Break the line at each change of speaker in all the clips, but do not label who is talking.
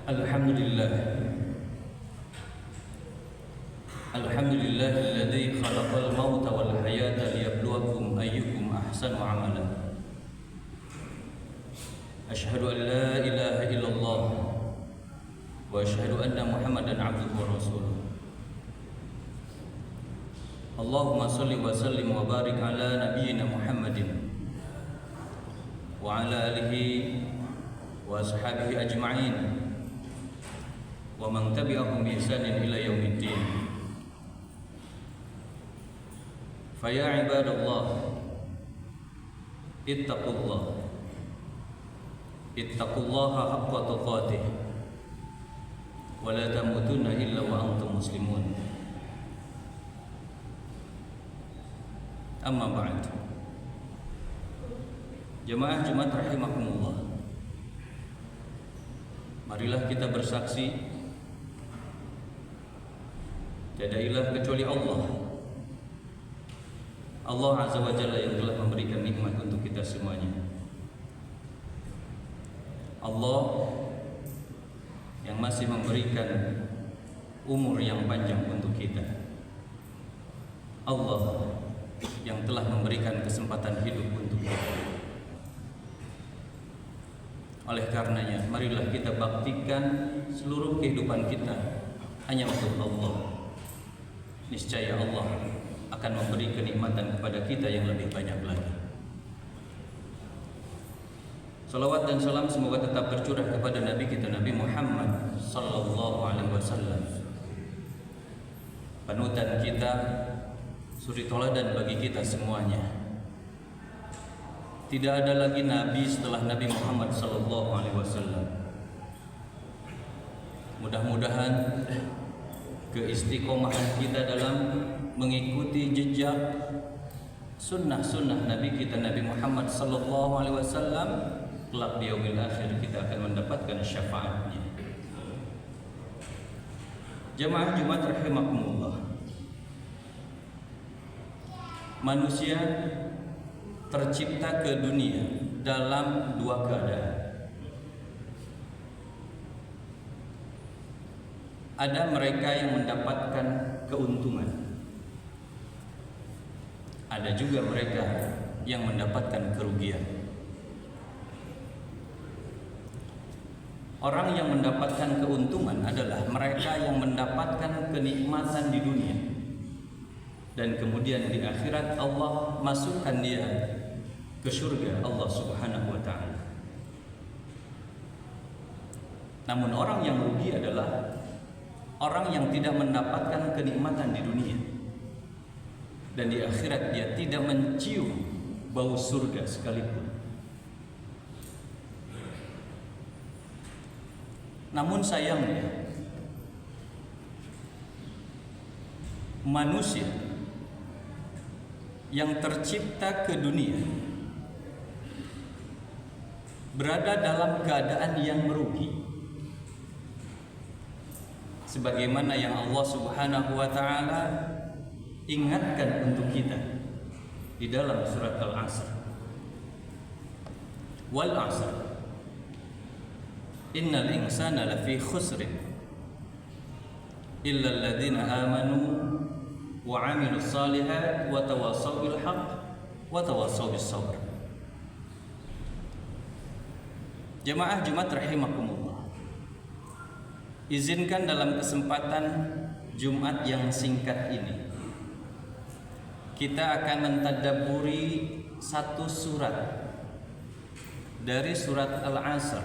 Alhamdulillah alladzi khalaqal mauta wal hayata liyabluwakum ayyukum ahsanu amala. Asyhadu an la ilaha illallah wa asyhadu anna Muhammadan abduhu wa rasuluh. Allahumma shalli wa sallim wa barik ala nabiyyina Muhammadin wa ala alihi wa ashabihi ajma'in wa man tabi'ahum bi ihsanin ila yaumiddin. Fa ya ibadallah ittaqullaha haqqa tuqatih wa la tamutunna illa wa antum muslimun. Amma ba'd. Jemaah Jumat rahimakumullah, marilah kita bersaksi tiada ilah kecuali Allah Azza wa Jalla yang telah memberikan nikmat untuk kita semuanya. Allah yang masih memberikan umur yang panjang untuk kita. Allah yang telah memberikan kesempatan hidup untuk kita. Oleh karenanya, marilah kita baktikan seluruh kehidupan kita hanya untuk Allah. Niscaya Allah akan memberi kenikmatan kepada kita yang lebih banyak lagi. Salawat dan salam semoga tetap tercurah kepada Nabi kita, Nabi Muhammad sallallahu alaihi wasallam, panutan kita, suri tauladan bagi kita semuanya. Tidak ada lagi nabi setelah Nabi Muhammad sallallahu alaihi wasallam. Mudah-mudahan keistiqomahan kita dalam mengikuti jejak sunnah-sunnah Nabi kita Nabi Muhammad sallallahu alaihi wasallam, kelak di yaumil akhir kita akan mendapatkan syafaatnya. Jemaah Jumat rahimakumullah, manusia tercipta ke dunia dalam dua keadaan. Ada mereka yang mendapatkan keuntungan, ada juga mereka yang mendapatkan kerugian. Orang yang mendapatkan keuntungan adalah mereka yang mendapatkan kenikmatan di dunia, dan kemudian di akhirat Allah masukkan dia ke surga Allah Subhanahu wa ta'ala. Namun orang yang rugi adalah orang yang tidak mendapatkan kenikmatan di dunia, dan di akhirat dia tidak mencium bau surga sekalipun. Namun sayangnya, manusia yang tercipta ke dunia berada dalam keadaan yang merugi, sebagaimana yang Allah Subhanahu wa ta'ala ingatkan untuk kita di dalam surat Al-Asr. Wal 'asr innal insana lafi khusrin illa alladhina amanu wa 'amilus shalihat wa tawassaw bil haqq wa tawassaw bis sabr. Jemaah Jumat rahimakumullah, izinkan dalam kesempatan Jumat yang singkat ini kita akan mentadabburi satu surat dari surat Al-Asr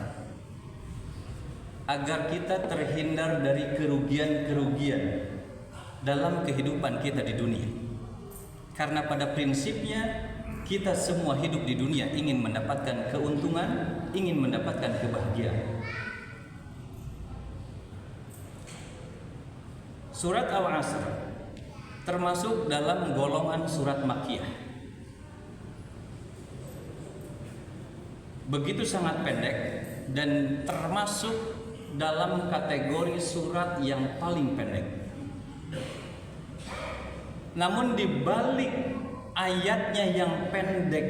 agar kita terhindar dari kerugian-kerugian dalam kehidupan kita di dunia. Karena pada prinsipnya kita semua hidup di dunia ingin mendapatkan keuntungan, ingin mendapatkan kebahagiaan. Surat Al-Asr termasuk dalam golongan surat Makkiyah. Begitu sangat pendek dan termasuk dalam kategori surat yang paling pendek. Namun di balik ayatnya yang pendek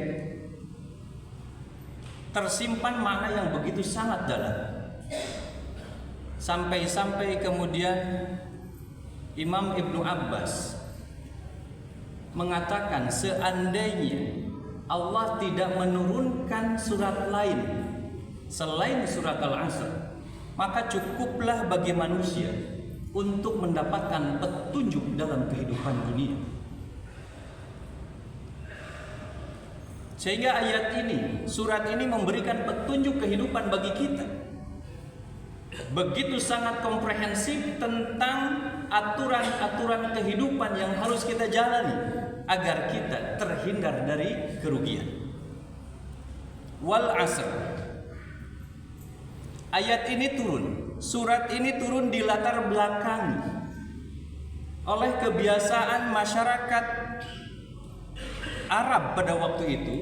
tersimpan makna yang begitu sangat dalam. Sampai-sampai kemudian Imam Ibnu Abbas mengatakan seandainya Allah tidak menurunkan surat lain selain surat Al-Asr, maka cukuplah bagi manusia untuk mendapatkan petunjuk dalam kehidupan dunia. Sehingga ayat ini, surat ini memberikan petunjuk kehidupan bagi kita. Begitu sangat komprehensif tentang aturan-aturan kehidupan yang harus kita jalani agar kita terhindar dari kerugian. Wal asr. Ayat ini turun, surat ini turun di latar belakangi oleh kebiasaan masyarakat Arab pada waktu itu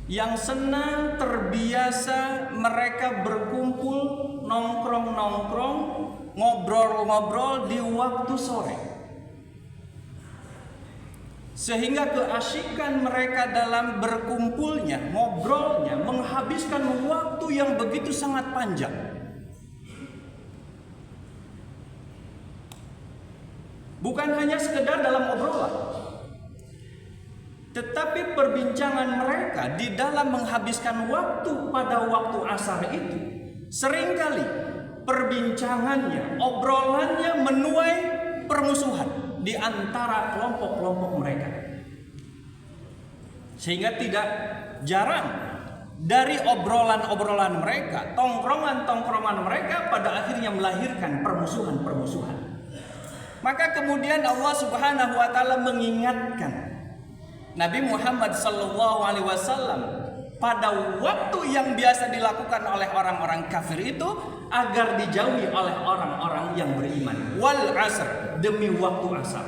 yang senang terbiasa mereka berkumpul, nongkrong-nongkrong, ngobrol-ngobrol di waktu sore. Sehingga keasyikan mereka dalam berkumpulnya, ngobrolnya, menghabiskan waktu yang begitu sangat panjang. Bukan hanya sekedar dalam obrolan, tetapi perbincangan mereka di dalam menghabiskan waktu pada waktu asar itu seringkali perbincangannya, obrolannya menuai permusuhan di antara kelompok-kelompok mereka. Sehingga tidak jarang dari obrolan-obrolan mereka, tongkrongan-tongkrongan mereka pada akhirnya melahirkan permusuhan-permusuhan. Maka kemudian Allah Subhanahu wa taala mengingatkan Nabi Muhammad sallallahu alaihi wasallam pada waktu yang biasa dilakukan oleh orang-orang kafir itu agar dijauhi oleh orang-orang yang beriman. Wal asr, demi waktu asar.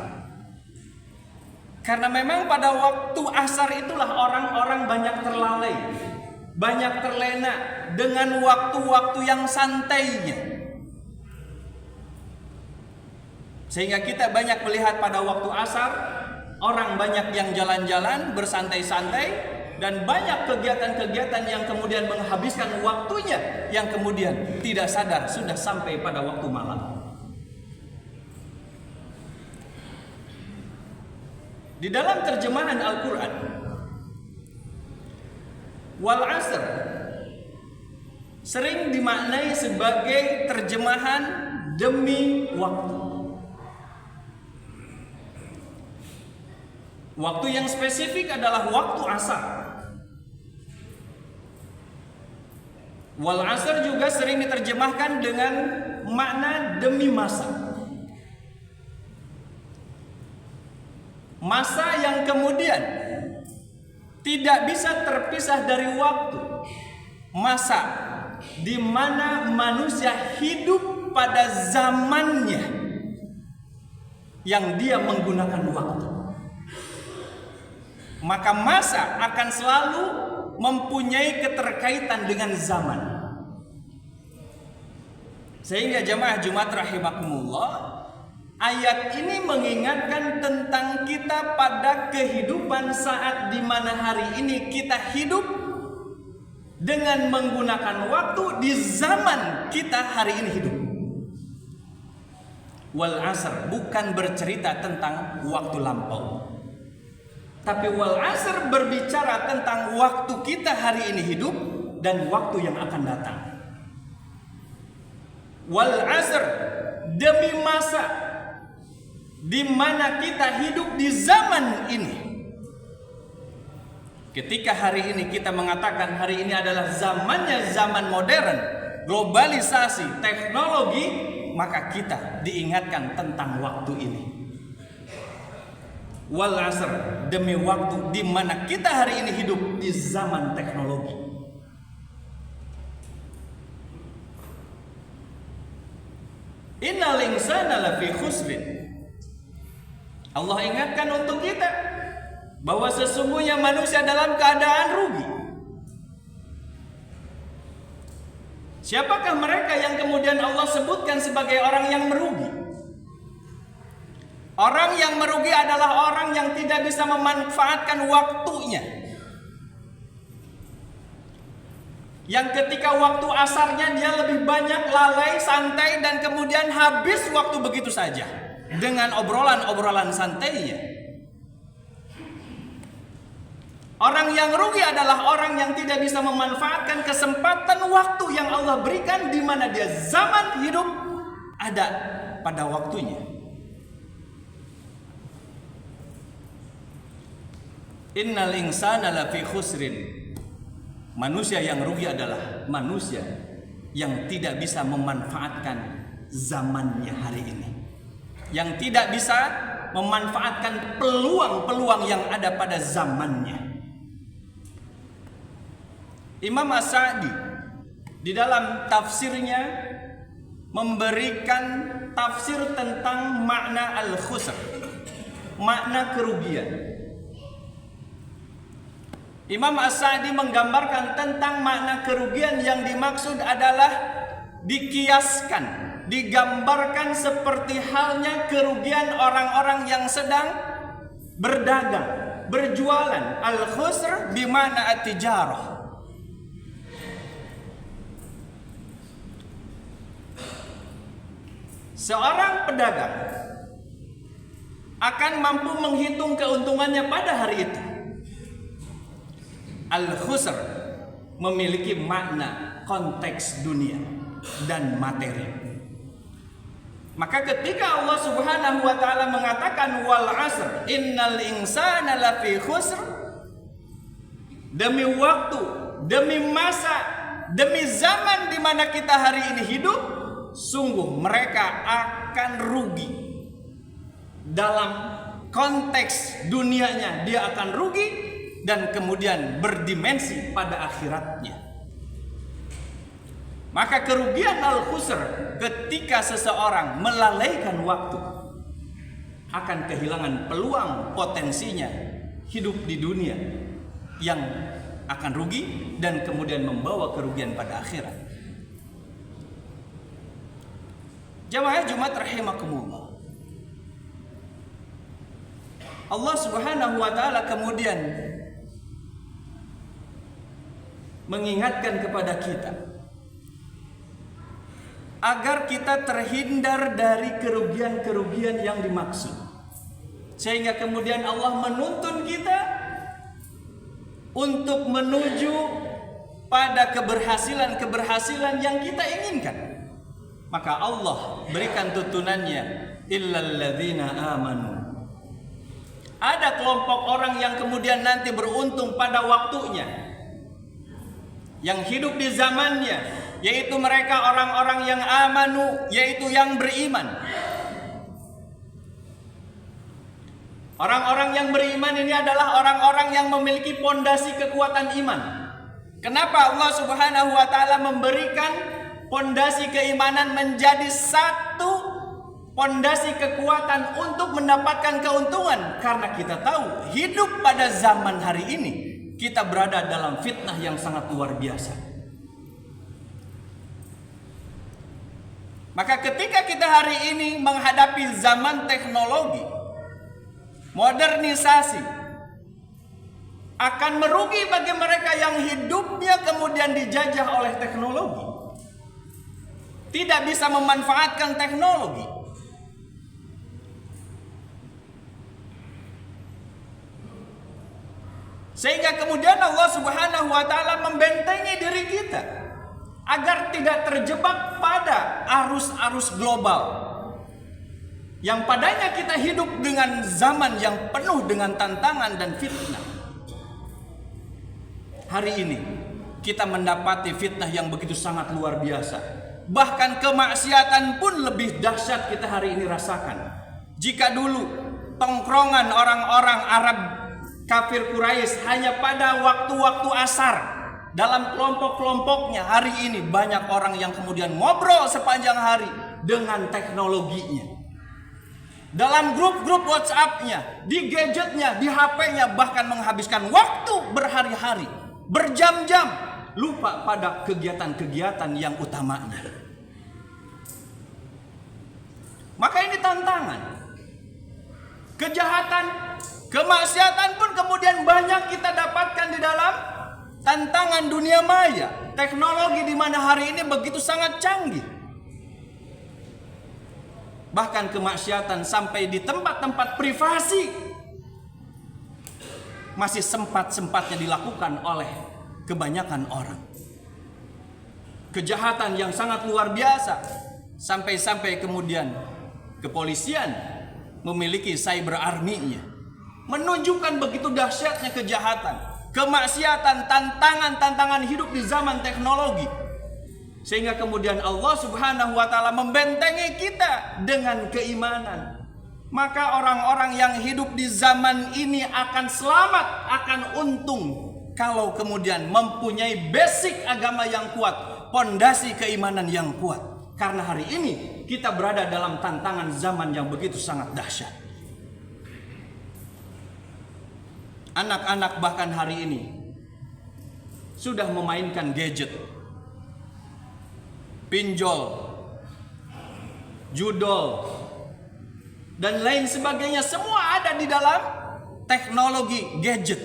Karena memang pada waktu asar itulah orang-orang banyak terlalai, banyak terlena dengan waktu-waktu yang santainya. Sehingga kita banyak melihat pada waktu asar orang banyak yang jalan-jalan bersantai-santai dan banyak kegiatan-kegiatan yang kemudian menghabiskan waktunya yang kemudian tidak sadar sudah sampai pada waktu malam. Di dalam terjemahan Al-Quran, wal asr sering dimaknai sebagai terjemahan demi waktu. Waktu yang spesifik adalah waktu asar. Wal asr juga sering diterjemahkan dengan makna demi masa. Masa yang kemudian tidak bisa terpisah dari waktu. Masa di mana manusia hidup pada zamannya yang dia menggunakan waktu. Maka masa akan selalu mempunyai keterkaitan dengan zaman. Sehingga jamaah Jumat rahimakumullah, ayat ini mengingatkan tentang kita pada kehidupan saat di mana hari ini kita hidup dengan menggunakan waktu di zaman kita hari ini hidup. Wal asr bukan bercerita tentang waktu lampau, tapi wal asr berbicara tentang waktu kita hari ini hidup dan waktu yang akan datang. Wal asr demi masa di mana kita hidup di zaman ini. Ketika hari ini kita mengatakan hari ini adalah zamannya zaman modern, globalisasi, teknologi, maka kita diingatkan tentang waktu ini. Wal asr demi waktu di mana kita hari ini hidup di zaman teknologi. Innal insana lafi khusrin. Allah ingatkan untuk kita bahwa sesungguhnya manusia dalam keadaan rugi. Siapakah mereka yang kemudian Allah sebutkan sebagai orang yang merugi? Orang yang merugi adalah orang yang tidak bisa memanfaatkan waktunya, yang ketika waktu asarnya dia lebih banyak lalai, santai, dan kemudian habis waktu begitu saja dengan obrolan-obrolan santainya. Orang yang rugi adalah orang yang tidak bisa memanfaatkan kesempatan waktu yang Allah berikan, di mana dia zaman hidup ada pada waktunya. Innal insana lafi khusrin. Manusia yang rugi adalah manusia yang tidak bisa memanfaatkan zamannya hari ini, yang tidak bisa memanfaatkan peluang-peluang yang ada pada zamannya. Imam As-Sa'di di dalam tafsirnya memberikan tafsir tentang makna al-khusr, makna kerugian. Imam As-Sa'di menggambarkan tentang makna kerugian yang dimaksud adalah dikiaskan, digambarkan seperti halnya kerugian orang-orang yang sedang berdagang, berjualan. Al-khusr bimana at-tijarah. Seorang pedagang akan mampu menghitung keuntungannya pada hari itu. Al-khusr memiliki makna konteks dunia dan materi. Maka ketika Allah Subhanahu wa taala mengatakan wal 'asr innal insana lafi khusr, demi waktu, demi masa, demi zaman di mana kita hari ini hidup, sungguh mereka akan rugi. Dalam konteks dunianya dia akan rugi, dan kemudian berdimensi pada akhiratnya. Maka kerugian al-khusr ketika seseorang melalaikan waktu, akan kehilangan peluang potensinya hidup di dunia yang akan rugi dan kemudian membawa kerugian pada akhirat. Jamaah Jumat rahimakumullah, Allah Subhanahu wa taala kemudian mengingatkan kepada kita agar kita terhindar dari kerugian-kerugian yang dimaksud, sehingga kemudian Allah menuntun kita untuk menuju pada keberhasilan-keberhasilan yang kita inginkan. Maka Allah berikan tuntunannya, illal ladzina amanu. Ada kelompok orang yang kemudian nanti beruntung pada waktunya, yang hidup di zamannya, yaitu mereka orang-orang yang amanu, yaitu yang beriman. Orang-orang yang beriman ini adalah orang-orang yang memiliki pondasi kekuatan iman. Kenapa Allah Subhanahu wa taala memberikan pondasi keimanan menjadi satu pondasi kekuatan untuk mendapatkan keuntungan? Karena kita tahu hidup pada zaman hari ini kita berada dalam fitnah yang sangat luar biasa. Maka ketika kita hari ini menghadapi zaman teknologi, modernisasi, akan merugi bagi mereka yang hidupnya kemudian dijajah oleh teknologi, tidak bisa memanfaatkan teknologi. Sehingga kemudian Allah Subhanahu wa taala membentengi diri kita agar tidak terjebak pada arus-arus global yang padanya kita hidup dengan zaman yang penuh dengan tantangan dan fitnah. Hari ini kita mendapati fitnah yang begitu sangat luar biasa. Bahkan kemaksiatan pun lebih dahsyat kita hari ini rasakan. Jika dulu tongkrongan orang-orang Arab kafir Quraisy hanya pada waktu-waktu asar dalam kelompok-kelompoknya, hari ini banyak orang yang kemudian ngobrol sepanjang hari dengan teknologinya, dalam grup-grup WhatsApp-nya, di gadgetnya, di HP-nya, bahkan menghabiskan waktu berhari-hari, berjam-jam, lupa pada kegiatan-kegiatan yang utamanya. Maka ini tantangan. Kejahatan, kemaksiatan pun kemudian banyak kita dapatkan di dalam tantangan dunia maya, teknologi di mana hari ini begitu sangat canggih. Bahkan kemaksiatan sampai di tempat-tempat privasi masih sempat-sempatnya dilakukan oleh kebanyakan orang. Kejahatan yang sangat luar biasa, sampai-sampai kemudian kepolisian memiliki cyber army-nya, menunjukkan begitu dahsyatnya kejahatan, kemaksiatan, tantangan hidup di zaman teknologi. Sehingga kemudian Allah Subhanahu wa taala membentengi kita dengan keimanan. Maka orang-orang yang hidup di zaman ini akan selamat, akan untung kalau kemudian mempunyai basic agama yang kuat, pondasi keimanan yang kuat. Karena hari ini kita berada dalam tantangan zaman yang begitu sangat dahsyat. Anak-anak bahkan hari ini sudah memainkan gadget, pinjol, judol, dan lain sebagainya. Semua ada di dalam teknologi gadget.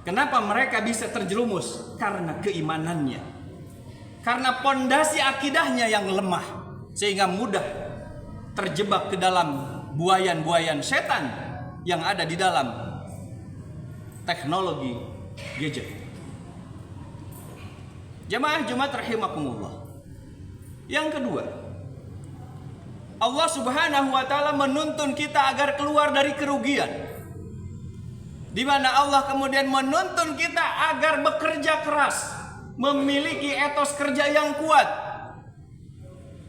Kenapa mereka bisa terjerumus? Karena keimanannya, karena pondasi akidahnya yang lemah, sehingga mudah terjebak ke dalam buayan-buayan setan yang ada di dalam teknologi gadget. Jemaah Jumat rahimakumullah. Yang kedua, Allah Subhanahu wa taala menuntun kita agar keluar dari kerugian. Di mana Allah kemudian menuntun kita agar bekerja keras, memiliki etos kerja yang kuat.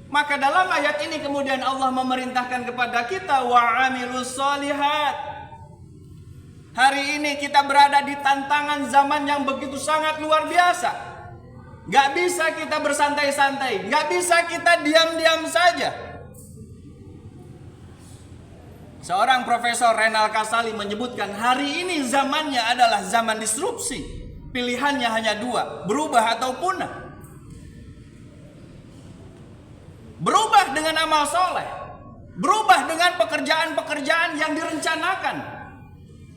Maka dalam ayat ini kemudian Allah memerintahkan kepada kita wa amilus sholihat. Hari ini kita berada di tantangan zaman yang begitu sangat luar biasa. Gak bisa kita bersantai-santai, gak bisa kita diam-diam saja. Seorang Profesor Renal Kasali menyebutkan hari ini zamannya adalah zaman disrupsi. Pilihannya hanya dua, berubah atau punah. Berubah dengan amal soleh, berubah dengan pekerjaan-pekerjaan yang direncanakan,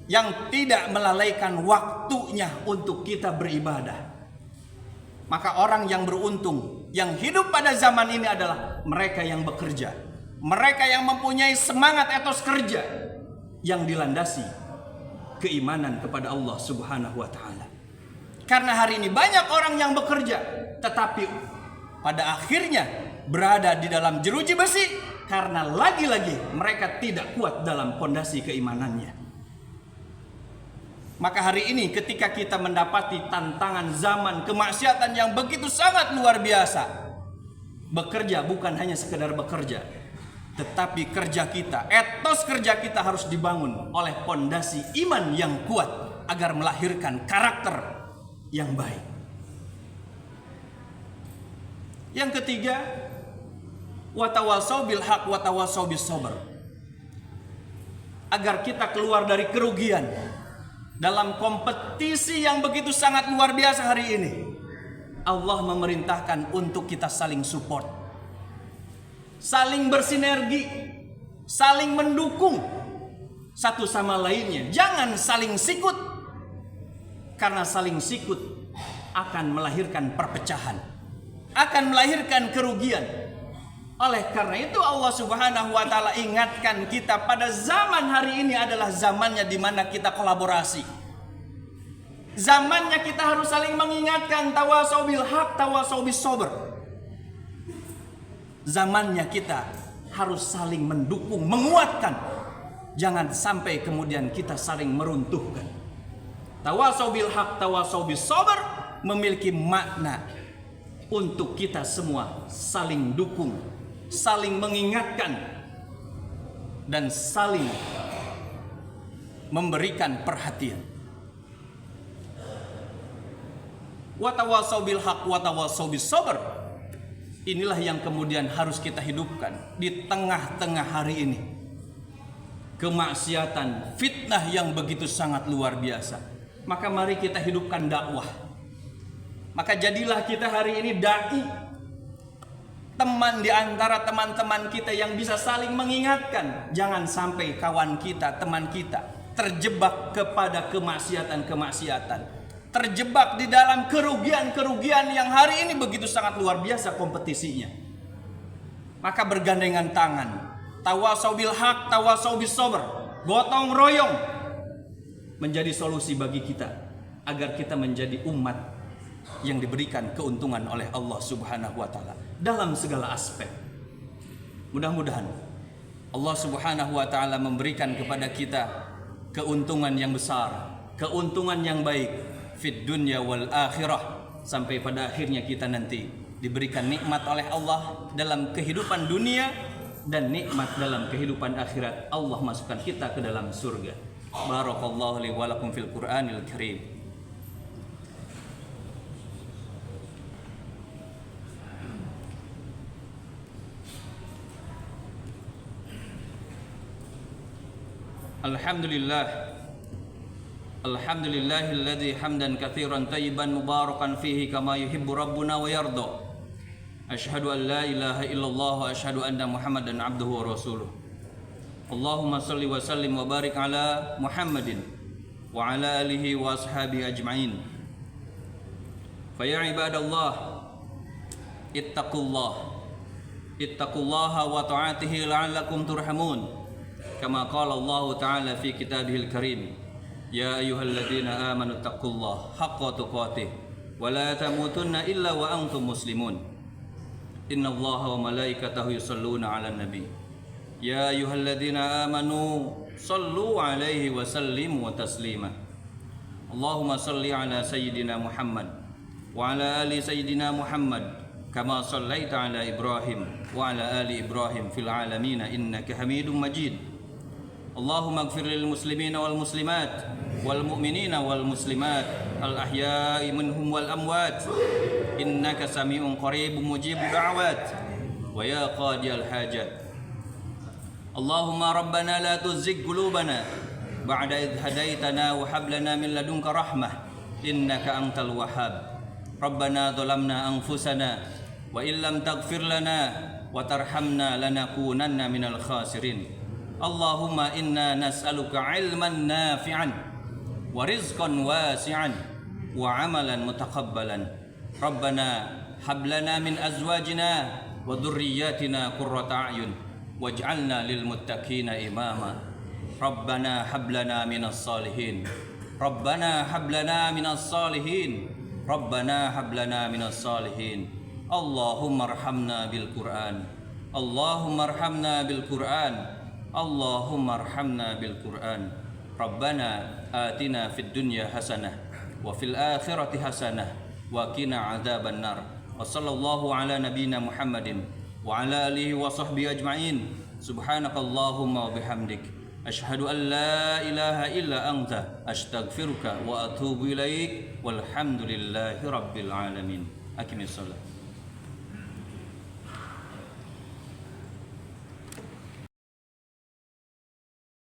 yang tidak melalaikan waktunya untuk kita beribadah. Maka orang yang beruntung, yang hidup pada zaman ini adalah mereka yang bekerja, mereka yang mempunyai semangat etos kerja yang dilandasi keimanan kepada Allah Subhanahu wa taala. Karena hari ini banyak orang yang bekerja, tetapi pada akhirnya berada di dalam jeruji besi karena lagi-lagi mereka tidak kuat dalam pondasi keimanannya. Maka hari ini ketika kita mendapati tantangan zaman kemaksiatan yang begitu sangat luar biasa, bekerja bukan hanya sekedar bekerja, tetapi kerja kita, etos kerja kita harus dibangun oleh pondasi iman yang kuat agar melahirkan karakter yang baik. Yang ketiga, watawasau bil haq watawasau bis sabr. Agar kita keluar dari kerugian dalam kompetisi yang begitu sangat luar biasa hari ini, Allah memerintahkan untuk kita saling support, saling bersinergi, saling mendukung satu sama lainnya. Jangan saling sikut, karena saling sikut akan melahirkan perpecahan, akan melahirkan kerugian. Oleh karena itu Allah Subhanahu wa taala ingatkan kita pada zaman hari ini adalah zamannya di mana kita kolaborasi. Zamannya kita harus saling mengingatkan, tawasau bil haq, tawasau bis sabr. Zamannya kita harus saling mendukung, menguatkan. Jangan sampai kemudian kita saling meruntuhkan. Tawasau bil haq, tawasau bis sabr memiliki makna untuk kita semua saling dukung, saling mengingatkan, dan saling memberikan perhatian. Watawasau bil haq watawasau bis sabr. Inilah yang kemudian harus kita hidupkan di tengah-tengah hari ini. Kemaksiatan, fitnah yang begitu sangat luar biasa. Maka mari kita hidupkan dakwah. Maka jadilah kita hari ini dai, teman di antara teman-teman kita yang bisa saling mengingatkan. Jangan sampai kawan kita, teman kita terjebak kepada kemaksiatan-kemaksiatan. terjebak di dalam kerugian-kerugian yang hari ini begitu sangat luar biasa kompetisinya. Maka bergandengan tangan, tawasau bil haq, tawasau bis sabr, gotong royong menjadi solusi bagi kita agar kita menjadi umat yang diberikan keuntungan oleh Allah Subhanahu wa taala dalam segala aspek. Mudah-mudahan Allah Subhanahu wa taala memberikan kepada kita keuntungan yang besar, keuntungan yang baik fid dunya wal akhirah, sampai pada akhirnya kita nanti diberikan nikmat oleh Allah dalam kehidupan dunia dan nikmat dalam kehidupan akhirat. Allah masukkan kita ke dalam surga. Barakallahu li wa lakum fil Qur'anil Karim. Alhamdulillahilladzi hamdan katsiran tayyiban mubarakan fihi kama yuhibbu rabbuna wa yarda. Asyhadu an la ilaha illallah wa asyhadu anna Muhammadan abduhu wa rasuluh. Allahumma salli wa sallim wa barik ala Muhammadin wa ala alihi wa ashabihi ajma'in. Fa ya ibadallah ittaqullaha wa ta'atihi la'allakum turhamun. Kama qala Allah Ta'ala fi kitabihil karim, ya ayyuhalladzina amanu taqullaha haqqa tuqatih wa la tamutunna illa wa antum muslimun. Innallaha wa malaikatahu yusalluna 'alan nabi. Ya ayyuhalladzina amanu sallu 'alaihi wa sallimu taslima. Allahumma salli 'ala sayyidina Muhammad wa 'ala ali sayyidina Muhammad kama sallaita 'ala Ibrahim wa 'ala ali Ibrahim fil 'alamin innaka Hamidum Majid. Allahumma ighfir lil muslimina wal muslimat wal mu'minina wal muslimat al ahya'i minhum wal amwat innaka sami'un qaribun mujibud da'wat wa ya qadiyal hajat. Allahumma rabbana la tuzigh qulubana ba'da idh hadaitana wa hab lana min ladunka rahmah innaka antal wahhab. Rabbana dhalamna anfusana wa illam taghfir lana wa tarhamna lanakunanna minal khasirin. Allahumma inna nas'aluka ilman nafi'an wa rizqan wasi'an wa amalan mutaqabbalan. Rabbana hab lana min azwajina wa dhurriyyatina qurrata a'yun waj'alna lil muttaqina imama. Rabbana hab lana minas salihin. Rabbana hab lana minas salihin. Rabbana hab lana minas salihin. Allahumma arhamna bil Qur'an. Allahumma arhamna bil Qur'an. Allahumma arhamna bil Qur'an. Rabbana atina fid dunya hasanah wa fil akhirati hasanah wa qina adzaban nar. Wa sallallahu ala nabiyyina Muhammadin wa ala alihi wa sahbihi ajma'in. Subhanakallahumma wa bihamdik asyhadu an la ilaha illa anta astaghfiruka wa atubu ilaik. Walhamdulillahi rabbil alamin. Aqimissalah.